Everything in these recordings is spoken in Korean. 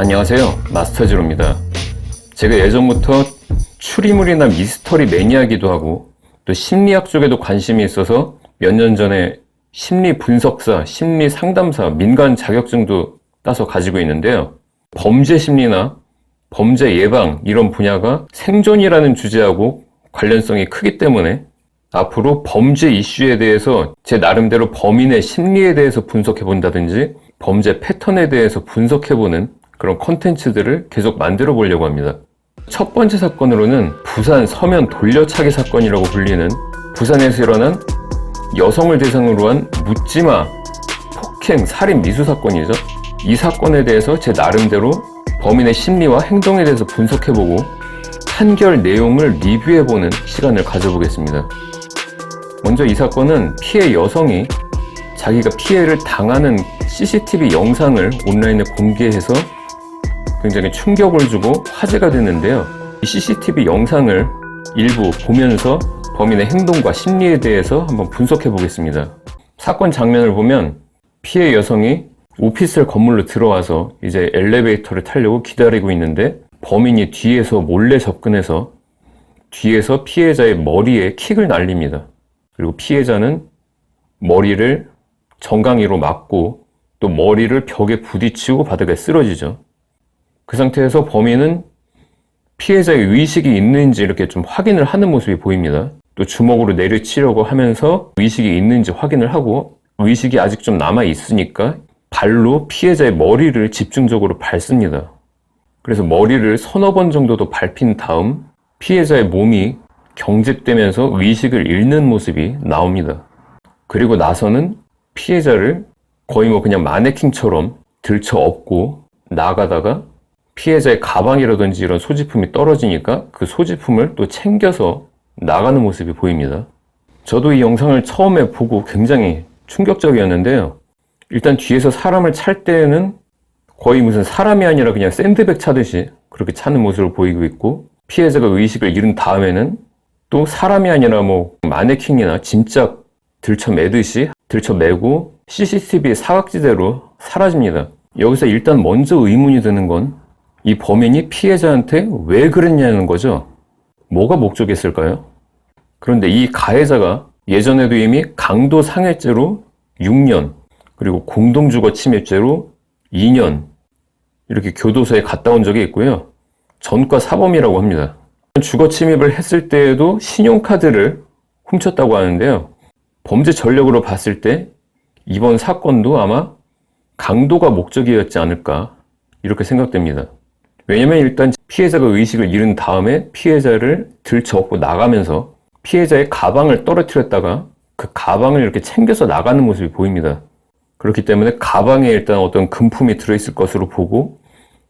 안녕하세요, 마스터즈로입니다. 제가 예전부터 추리물이나 미스터리 매니아기도 하고 또 심리학 쪽에도 관심이 있어서 몇 년 전에 심리 분석사, 심리 상담사, 민간 자격증도 따서 가지고 있는데요. 범죄 심리나 범죄 예방 이런 분야가 생존이라는 주제하고 관련성이 크기 때문에 앞으로 범죄 이슈에 대해서 제 나름대로 범인의 심리에 대해서 분석해 본다든지 범죄 패턴에 대해서 분석해 보는 그런 콘텐츠들을 계속 만들어 보려고 합니다. 첫 번째 사건으로는 부산 서면 돌려차기 사건이라고 불리는 부산에서 일어난 여성을 대상으로 한 묻지마 폭행 살인 미수 사건이죠. 이 사건에 대해서 제 나름대로 범인의 심리와 행동에 대해서 분석해보고 판결 내용을 리뷰해보는 시간을 가져보겠습니다. 먼저 이 사건은 피해 여성이 자기가 피해를 당하는 CCTV 영상을 온라인에 공개해서 굉장히 충격을 주고 화제가 됐는데요. 이 CCTV 영상을 일부 보면서 범인의 행동과 심리에 대해서 한번 분석해 보겠습니다. 사건 장면을 보면 피해 여성이 오피스텔 건물로 들어와서 이제 엘리베이터를 타려고 기다리고 있는데 범인이 뒤에서 몰래 접근해서 뒤에서 피해자의 머리에 킥을 날립니다. 그리고 피해자는 머리를 정강이로 맞고 또 머리를 벽에 부딪히고 바닥에 쓰러지죠. 그 상태에서 범인은 피해자의 의식이 있는지 이렇게 좀 확인을 하는 모습이 보입니다. 또 주먹으로 내리치려고 하면서 의식이 있는지 확인을 하고 의식이 아직 좀 남아 있으니까 발로 피해자의 머리를 집중적으로 밟습니다. 그래서 머리를 서너 번 정도도 밟힌 다음 피해자의 몸이 경직되면서 의식을 잃는 모습이 나옵니다. 그리고 나서는 피해자를 거의 그냥 마네킹처럼 들쳐 업고 나가다가 피해자의 가방이라든지 이런 소지품이 떨어지니까 그 소지품을 또 챙겨서 나가는 모습이 보입니다. 저도 이 영상을 처음에 보고 굉장히 충격적이었는데요. 일단 뒤에서 사람을 찰 때에는 거의 무슨 사람이 아니라 그냥 샌드백 차듯이 그렇게 차는 모습을 보이고 있고 피해자가 의식을 잃은 다음에는 또 사람이 아니라 마네킹이나 짐짝 들쳐매듯이 들쳐매고 CCTV 사각지대로 사라집니다. 여기서 일단 먼저 의문이 드는 건 이 범인이 피해자한테 왜 그랬냐는 거죠. 뭐가 목적이었을까요? 그런데 이 가해자가 예전에도 이미 강도상해죄로 6년 그리고 공동주거 침입죄로 2년 이렇게 교도소에 갔다 온 적이 있고요. 전과 사범이라고 합니다. 주거 침입을 했을 때에도 신용카드를 훔쳤다고 하는데요. 범죄 전력으로 봤을 때 이번 사건도 아마 강도가 목적이었지 않을까 이렇게 생각됩니다. 왜냐면 일단 피해자가 의식을 잃은 다음에 피해자를 들쳐업고 나가면서 피해자의 가방을 떨어뜨렸다가 그 가방을 이렇게 챙겨서 나가는 모습이 보입니다. 그렇기 때문에 가방에 일단 어떤 금품이 들어있을 것으로 보고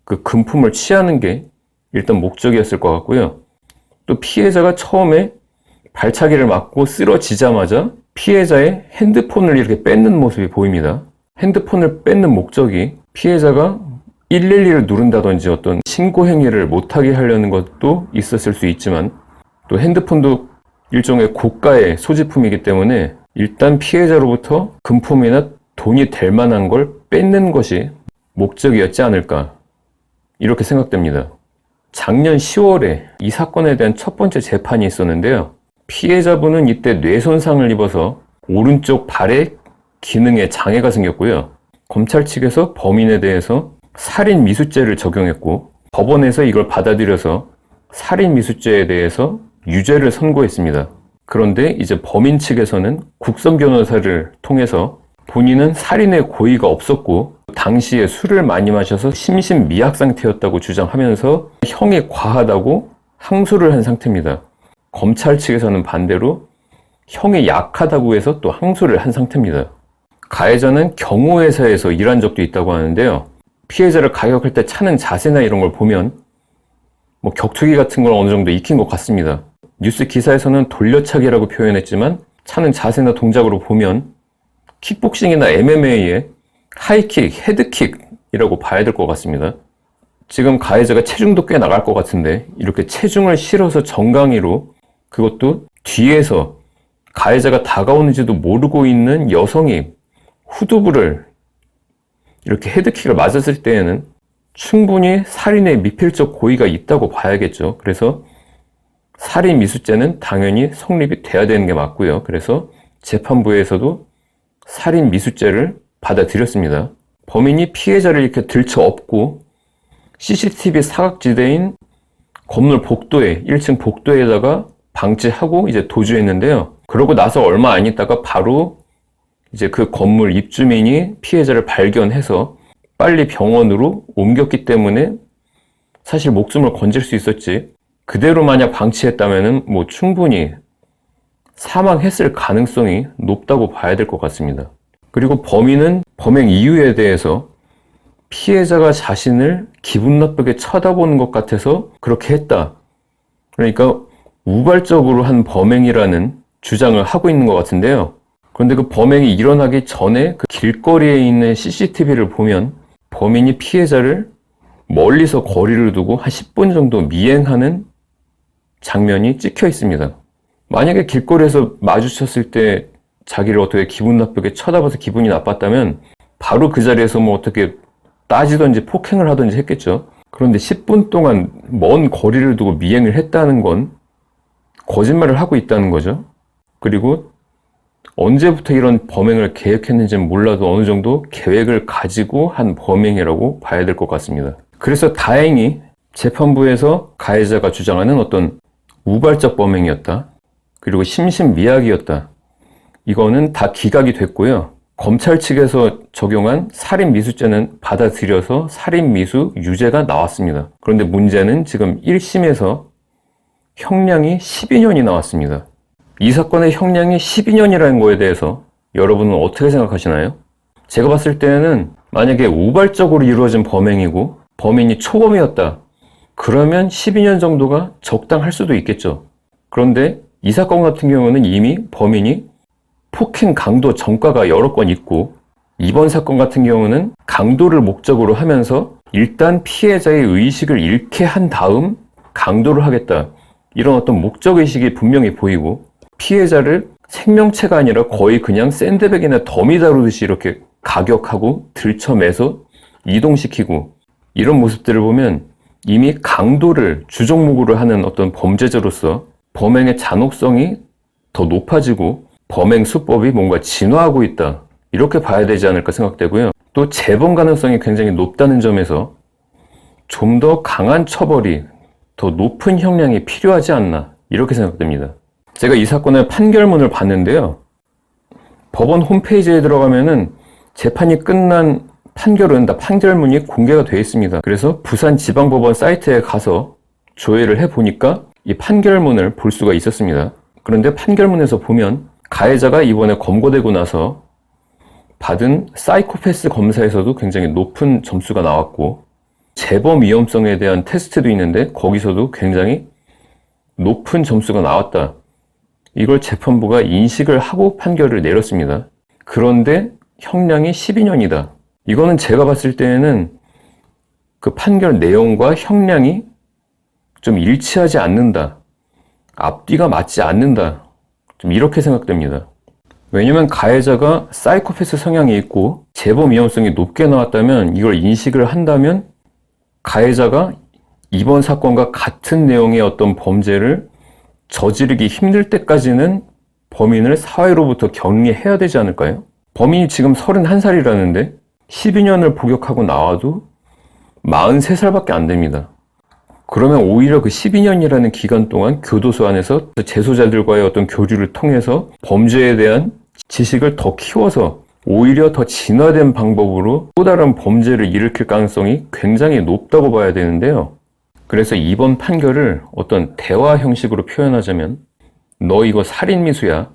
그 금품을 취하는 게 일단 목적이었을 것 같고요. 또 피해자가 처음에 발차기를 맞고 쓰러지자마자 피해자의 핸드폰을 이렇게 뺏는 모습이 보입니다. 핸드폰을 뺏는 목적이 피해자가 112를 누른다든지 어떤 신고 행위를 못하게 하려는 것도 있었을 수 있지만 또 핸드폰도 일종의 고가의 소지품이기 때문에 일단 피해자로부터 금품이나 돈이 될 만한 걸 뺏는 것이 목적이었지 않을까 이렇게 생각됩니다. 작년 10월에 이 사건에 대한 첫 번째 재판이 있었는데요. 피해자분은 이때 뇌손상을 입어서 오른쪽 발의 기능에 장애가 생겼고요. 검찰 측에서 범인에 대해서 살인 미수죄를 적용했고 법원에서 이걸 받아들여서 살인 미수죄에 대해서 유죄를 선고했습니다. 그런데 이제 범인 측에서는 국선 변호사를 통해서 본인은 살인의 고의가 없었고 당시에 술을 많이 마셔서 심신미약 상태였다고 주장하면서 형이 과하다고 항소를 한 상태입니다. 검찰 측에서는 반대로 형이 약하다고 해서 또 항소를 한 상태입니다. 가해자는 경호회사에서 일한 적도 있다고 하는데요. 피해자를 가격할 때 차는 자세나 이런 걸 보면 격투기 같은 걸 어느 정도 익힌 것 같습니다. 뉴스 기사에서는 돌려차기라고 표현했지만 차는 자세나 동작으로 보면 킥복싱이나 MMA의 하이킥, 헤드킥이라고 봐야 될 것 같습니다. 지금 가해자가 체중도 꽤 나갈 것 같은데 이렇게 체중을 실어서 정강이로 그것도 뒤에서 가해자가 다가오는지도 모르고 있는 여성이 후두부를 이렇게 헤드킥을 맞았을 때에는 충분히 살인의 미필적 고의가 있다고 봐야겠죠. 그래서 살인 미수죄는 당연히 성립이 돼야 되는 게 맞고요. 그래서 재판부에서도 살인 미수죄를 받아들였습니다. 범인이 피해자를 이렇게 들쳐업고 CCTV 사각지대인 건물 복도에 1층 복도에다가 방치하고 이제 도주했는데요. 그러고 나서 얼마 안 있다가 바로 이제 그 건물 입주민이 피해자를 발견해서 빨리 병원으로 옮겼기 때문에 사실 목숨을 건질 수 있었지, 그대로 만약 방치했다면은 뭐 충분히 사망했을 가능성이 높다고 봐야 될 것 같습니다. 그리고 범인은 범행 이유에 대해서 피해자가 자신을 기분 나쁘게 쳐다보는 것 같아서 그렇게 했다, 그러니까 우발적으로 한 범행이라는 주장을 하고 있는 것 같은데요. 그런데 그 범행이 일어나기 전에 그 길거리에 있는 CCTV를 보면 범인이 피해자를 멀리서 거리를 두고 한 10분 정도 미행하는 장면이 찍혀 있습니다. 만약에 길거리에서 마주쳤을 때 자기를 어떻게 기분 나쁘게 쳐다봐서 기분이 나빴다면 바로 그 자리에서 뭐 어떻게 따지든지 폭행을 하든지 했겠죠. 그런데 10분 동안 먼 거리를 두고 미행을 했다는 건 거짓말을 하고 있다는 거죠. 그리고 언제부터 이런 범행을 계획했는지는 몰라도 어느 정도 계획을 가지고 한 범행이라고 봐야 될 것 같습니다. 그래서 다행히 재판부에서 가해자가 주장하는 어떤 우발적 범행이었다, 그리고 심신미약이었다, 이거는 다 기각이 됐고요. 검찰 측에서 적용한 살인미수죄는 받아들여서 살인미수 유죄가 나왔습니다. 그런데 문제는 지금 1심에서 형량이 12년이 나왔습니다. 이 사건의 형량이 12년이라는 거에 대해서 여러분은 어떻게 생각하시나요? 제가 봤을 때는 만약에 우발적으로 이루어진 범행이고 범인이 초범이었다, 그러면 12년 정도가 적당할 수도 있겠죠. 그런데 이 사건 같은 경우는 이미 범인이 폭행 강도 전과가 여러 건 있고, 이번 사건 같은 경우는 강도를 목적으로 하면서 일단 피해자의 의식을 잃게 한 다음 강도를 하겠다, 이런 어떤 목적의식이 분명히 보이고, 피해자를 생명체가 아니라 거의 그냥 샌드백이나 더미 다루듯이 이렇게 가격하고 들쳐매서 이동시키고, 이런 모습들을 보면 이미 강도를 주종목으로 하는 어떤 범죄자로서 범행의 잔혹성이 더 높아지고 범행 수법이 뭔가 진화하고 있다, 이렇게 봐야 되지 않을까 생각되고요. 또 재범 가능성이 굉장히 높다는 점에서 좀 더 강한 처벌이, 더 높은 형량이 필요하지 않나, 이렇게 생각됩니다. 제가 이 사건의 판결문을 봤는데요. 법원 홈페이지에 들어가면은 재판이 끝난 판결은 다 판결문이 공개가 되어 있습니다. 그래서 부산지방법원 사이트에 가서 조회를 해보니까 이 판결문을 볼 수가 있었습니다. 그런데 판결문에서 보면 가해자가 이번에 검거되고 나서 받은 사이코패스 검사에서도 굉장히 높은 점수가 나왔고, 재범 위험성에 대한 테스트도 있는데 거기서도 굉장히 높은 점수가 나왔다, 이걸 재판부가 인식을 하고 판결을 내렸습니다. 그런데 형량이 12년이다. 이거는 제가 봤을 때에는 그 판결 내용과 형량이 좀 일치하지 않는다, 앞뒤가 맞지 않는다, 좀 이렇게 생각됩니다. 왜냐면 가해자가 사이코패스 성향이 있고 재범 위험성이 높게 나왔다면, 이걸 인식을 한다면 가해자가 이번 사건과 같은 내용의 어떤 범죄를 저지르기 힘들 때까지는 범인을 사회로부터 격리해야 되지 않을까요? 범인이 지금 31살이라는데 12년을 복역하고 나와도 43살밖에 안 됩니다. 그러면 오히려 그 12년이라는 기간 동안 교도소 안에서 재소자들과의 어떤 교류를 통해서 범죄에 대한 지식을 더 키워서 오히려 더 진화된 방법으로 또 다른 범죄를 일으킬 가능성이 굉장히 높다고 봐야 되는데요. 그래서 이번 판결을 어떤 대화 형식으로 표현하자면, 너 이거 살인미수야,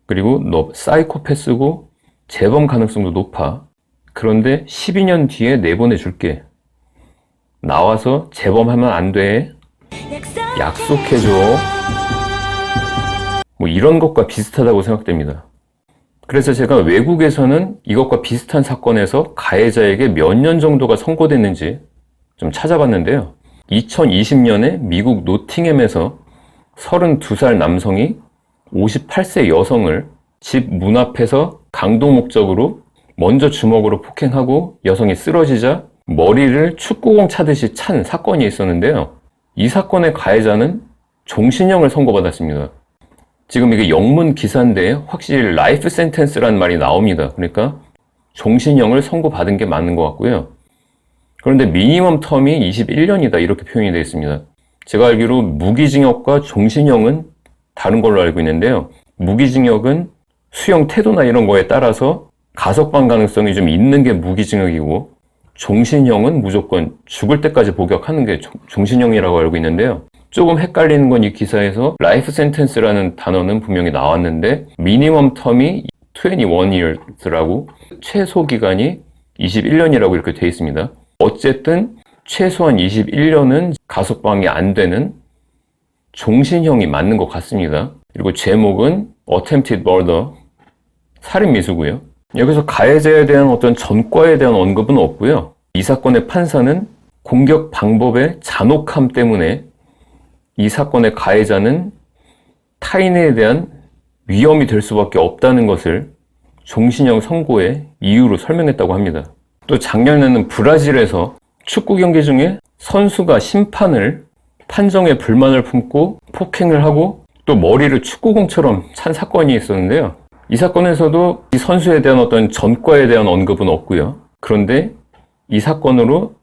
그리고 너 사이코패스고 재범 가능성도 높아, 그런데 12년 뒤에 내보내줄게, 나와서 재범하면 안 돼, 약속해줘, 뭐 이런 것과 비슷하다고 생각됩니다. 그래서 제가 외국에서는 이것과 비슷한 사건에서 가해자에게 몇 년 정도가 선고됐는지 좀 찾아봤는데요. 2020년에 미국 노팅햄에서 32살 남성이 58세 여성을 집 문 앞에서 강도 목적으로 먼저 주먹으로 폭행하고 여성이 쓰러지자 머리를 축구공 차듯이 찬 사건이 있었는데요. 이 사건의 가해자는 종신형을 선고받았습니다. 지금 이게 영문 기사인데 확실히 라이프 센텐스라는 말이 나옵니다. 그러니까 종신형을 선고받은 게 맞는 것 같고요. 그런데 미니멈 텀이 21년이다 이렇게 표현이 되어 있습니다. 제가 알기로 무기징역과 종신형은 다른 걸로 알고 있는데요. 무기징역은 수용 태도나 이런 거에 따라서 가석방 가능성이 좀 있는 게 무기징역이고, 종신형은 무조건 죽을 때까지 복역하는 게 종신형이라고 알고 있는데요. 조금 헷갈리는 건 이 기사에서 라이프 센텐스라는 단어는 분명히 나왔는데 미니멈 텀이 21years라고 최소 기간이 21년이라고 이렇게 되어 있습니다. 어쨌든 최소한 21년은 가석방이 안 되는 종신형이 맞는 것 같습니다. 그리고 제목은 Attempted Murder, 살인미수고요. 여기서 가해자에 대한 어떤 전과에 대한 언급은 없고요. 이 사건의 판사는 공격 방법의 잔혹함 때문에 이 사건의 가해자는 타인에 대한 위험이 될 수밖에 없다는 것을 종신형 선고의 이유로 설명했다고 합니다. 또 작년에는 브라질에서 축구 경기 중에 선수가 심판을 판정에 불만을 품고 폭행을 하고 또 머리를 축구공처럼 찬 사건이 있었는데요. 이 사건에서도 이 선수에 대한 어떤 전과에 대한 언급은 없고요. 그런데 이 사건으로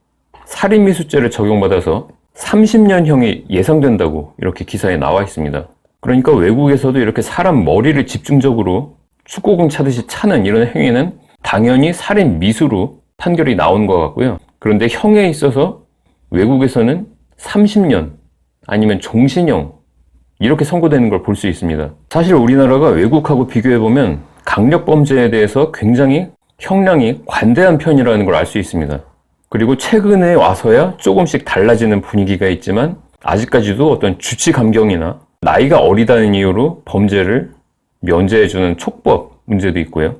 살인미수죄를 적용받아서 30년형이 예상된다고 이렇게 기사에 나와 있습니다. 그러니까 외국에서도 이렇게 사람 머리를 집중적으로 축구공 차듯이 차는 이런 행위는 당연히 살인미수로 판결이 나온 것 같고요. 그런데 형에 있어서 외국에서는 30년 아니면 종신형 이렇게 선고되는 걸 볼 수 있습니다. 사실 우리나라가 외국하고 비교해보면 강력범죄에 대해서 굉장히 형량이 관대한 편이라는 걸 알 수 있습니다. 그리고 최근에 와서야 조금씩 달라지는 분위기가 있지만 아직까지도 어떤 주치 감경이나 나이가 어리다는 이유로 범죄를 면제해주는 촉법 문제도 있고요.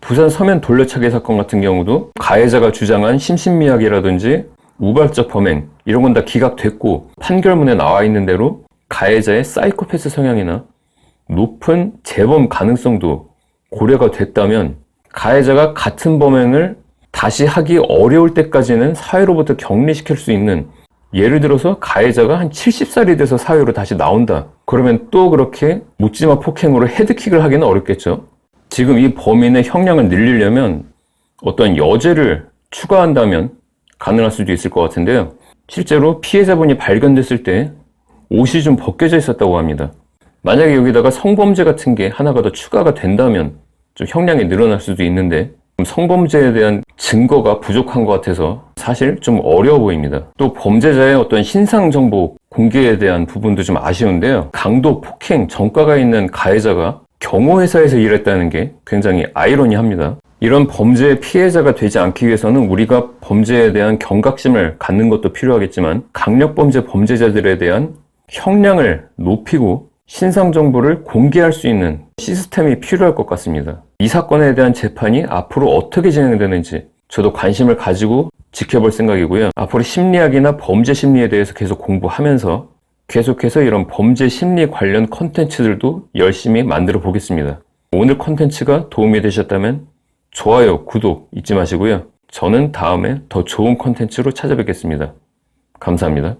부산 서면 돌려차기 사건 같은 경우도 가해자가 주장한 심신미약이라든지 우발적 범행 이런 건 다 기각됐고 판결문에 나와 있는 대로 가해자의 사이코패스 성향이나 높은 재범 가능성도 고려가 됐다면 가해자가 같은 범행을 다시 하기 어려울 때까지는 사회로부터 격리시킬 수 있는, 예를 들어서 가해자가 한 70살이 돼서 사회로 다시 나온다. 그러면 또 그렇게 묻지마 폭행으로 헤드킥을 하기는 어렵겠죠. 지금 이 범인의 형량을 늘리려면 어떤 여죄를 추가한다면 가능할 수도 있을 것 같은데요. 실제로 피해자분이 발견됐을 때 옷이 좀 벗겨져 있었다고 합니다. 만약에 여기다가 성범죄 같은 게 하나가 더 추가가 된다면 좀 형량이 늘어날 수도 있는데 성범죄에 대한 증거가 부족한 것 같아서 사실 좀 어려워 보입니다. 또 범죄자의 어떤 신상 정보 공개에 대한 부분도 좀 아쉬운데요. 강도 폭행 전과가 있는 가해자가 경호회사에서 일했다는 게 굉장히 아이러니합니다. 이런 범죄의 피해자가 되지 않기 위해서는 우리가 범죄에 대한 경각심을 갖는 것도 필요하겠지만 강력범죄 범죄자들에 대한 형량을 높이고 신상 정보를 공개할 수 있는 시스템이 필요할 것 같습니다. 이 사건에 대한 재판이 앞으로 어떻게 진행되는지 저도 관심을 가지고 지켜볼 생각이고요. 앞으로 심리학이나 범죄 심리에 대해서 계속 공부하면서 계속해서 이런 범죄 심리 관련 콘텐츠들도 열심히 만들어 보겠습니다. 오늘 콘텐츠가 도움이 되셨다면 좋아요, 구독 잊지 마시고요. 저는 다음에 더 좋은 콘텐츠로 찾아뵙겠습니다. 감사합니다.